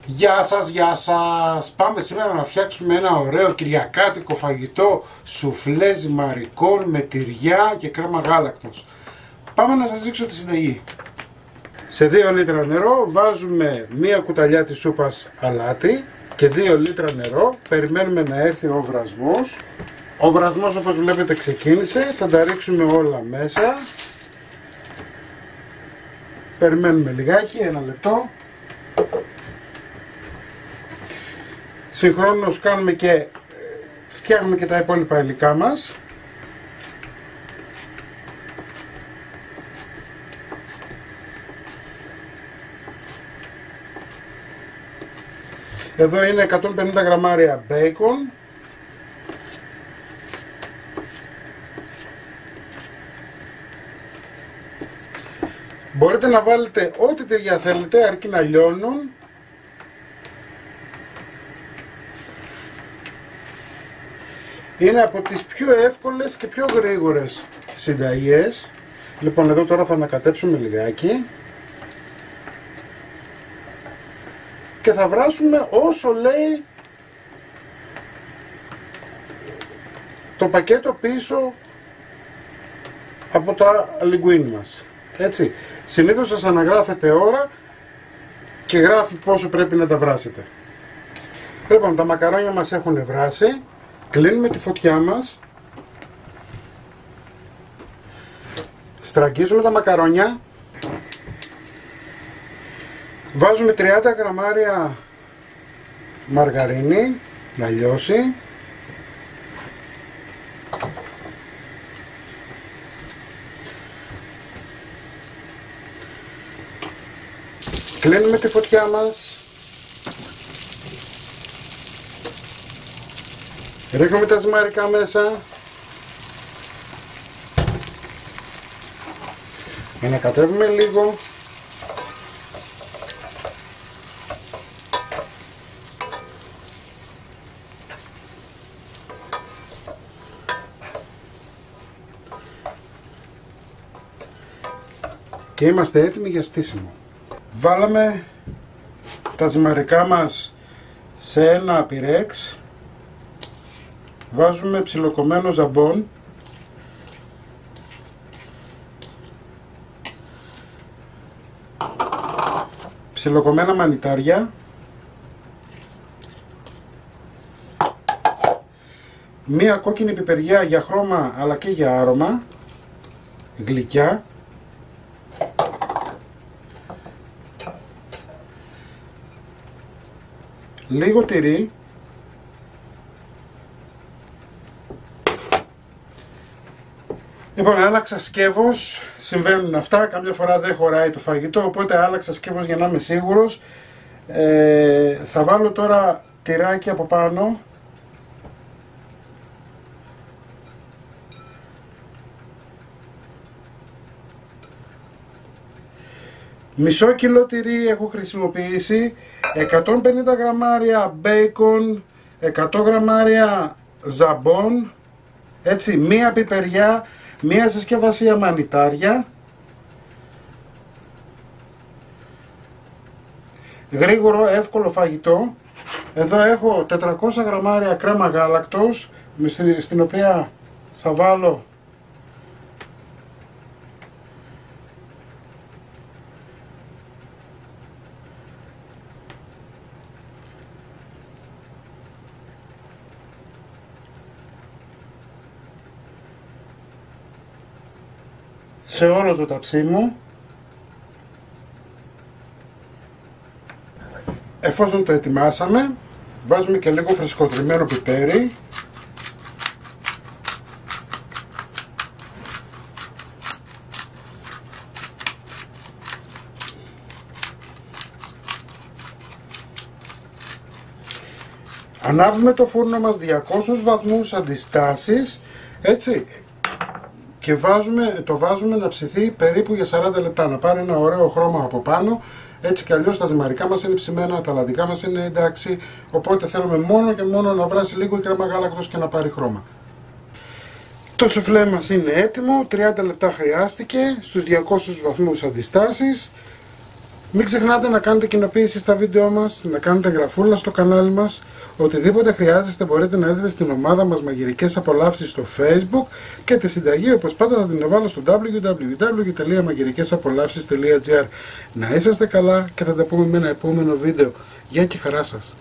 Γεια σας, γεια σας! Πάμε σήμερα να φτιάξουμε ένα ωραίο κυριακάτικο φαγητό σουφλέ ζυμαρικών με τυριά και κρέμα γάλακτος. Πάμε να σας δείξω τη συνταγή. Σε 2 λίτρα νερό βάζουμε 1 κουταλιά της σούπας αλάτι και 2 λίτρα νερό. Περιμένουμε να έρθει ο βρασμός. Ο βρασμός, όπως βλέπετε, ξεκίνησε. Θα τα ρίξουμε όλα μέσα. Περιμένουμε λιγάκι, 1 λεπτό. Συγχρόνως φτιάχνουμε και τα υπόλοιπα υλικά μας. Εδώ είναι 150 γραμμάρια μπέικον. Μπορείτε να βάλετε ό,τι τυριά θέλετε, αρκεί να λιώνουν. Είναι από τις πιο εύκολες και πιο γρήγορες συνταγές. Λοιπόν, εδώ τώρα θα ανακατέψουμε λιγάκι και θα βράσουμε όσο λέει το πακέτο πίσω από τα λιγκουίνι μας. Έτσι, συνήθως σας αναγράφετε ώρα και γράφει πόσο πρέπει να τα βράσετε. Λοιπόν, τα μακαρόνια μας έχουν βράσει. Κλείνουμε τη φωτιά μας. Στραγγίζουμε τα μακαρόνια. Βάζουμε 30 γραμμάρια μαργαρίνη να λιώσει. Κλείνουμε τη φωτιά μας. Ρίχνουμε τα ζυμαρικά μέσα. Ανακατεύουμε λίγο. Και είμαστε έτοιμοι για στήσιμο. Βάλαμε τα ζυμαρικά μας σε ένα πυρέξ. Βάζουμε ψιλοκομμένο ζαμπόν. Ψιλοκομμένα μανιτάρια. Μία κόκκινη πιπεριά για χρώμα αλλά και για άρωμα. Γλυκιά. Λίγο τυρί. Λοιπόν, άλλαξα σκεύος, συμβαίνουν αυτά, καμιά φορά δεν χωράει το φαγητό, οπότε άλλαξα σκεύος για να είμαι σίγουρος. Θα βάλω τώρα τυράκι από πάνω. Μισό κιλό τυρί έχω χρησιμοποιήσει, 150 γραμμάρια μπέικον, 100 γραμμάρια ζαμπόν, έτσι, μία πιπεριά, μία συσκευασία μανιτάρια. Γρήγορο, εύκολο φαγητό. Εδώ έχω 400 γραμμάρια κρέμα γάλακτος, στην οποία θα βάλω σε όλο το ταψί μου. Εφόσον το ετοιμάσαμε, βάζουμε και λίγο φρεσκοτριμμένο πιπέρι. Ανάβουμε το φούρνο μας 200 βαθμούς αντιστάσεις, έτσι, και το βάζουμε να ψηθεί περίπου για 40 λεπτά, να πάρει ένα ωραίο χρώμα από πάνω. Έτσι κι αλλιώς τα ζυμαρικά μας είναι ψημένα, τα αλατικά μας είναι εντάξει, οπότε θέλουμε μόνο και μόνο να βράσει λίγο η κρέμα γάλακτος και να πάρει χρώμα. Το σουφλέ μας είναι έτοιμο, 30 λεπτά χρειάστηκε στους 200 βαθμούς αντιστάσεις. Μην ξεχνάτε να κάνετε κοινοποίηση στα βίντεο μας, να κάνετε εγγραφούλα στο κανάλι μας. Οτιδήποτε χρειάζεστε μπορείτε να έρθετε στην ομάδα μας Μαγειρικές Απολαύσεις στο Facebook και τη συνταγή όπως πάντα θα την βάλω στο www.magirikesapolavsis.gr. Να είσαστε καλά και θα τα πούμε με ένα επόμενο βίντεο. Γεια και χαρά σας!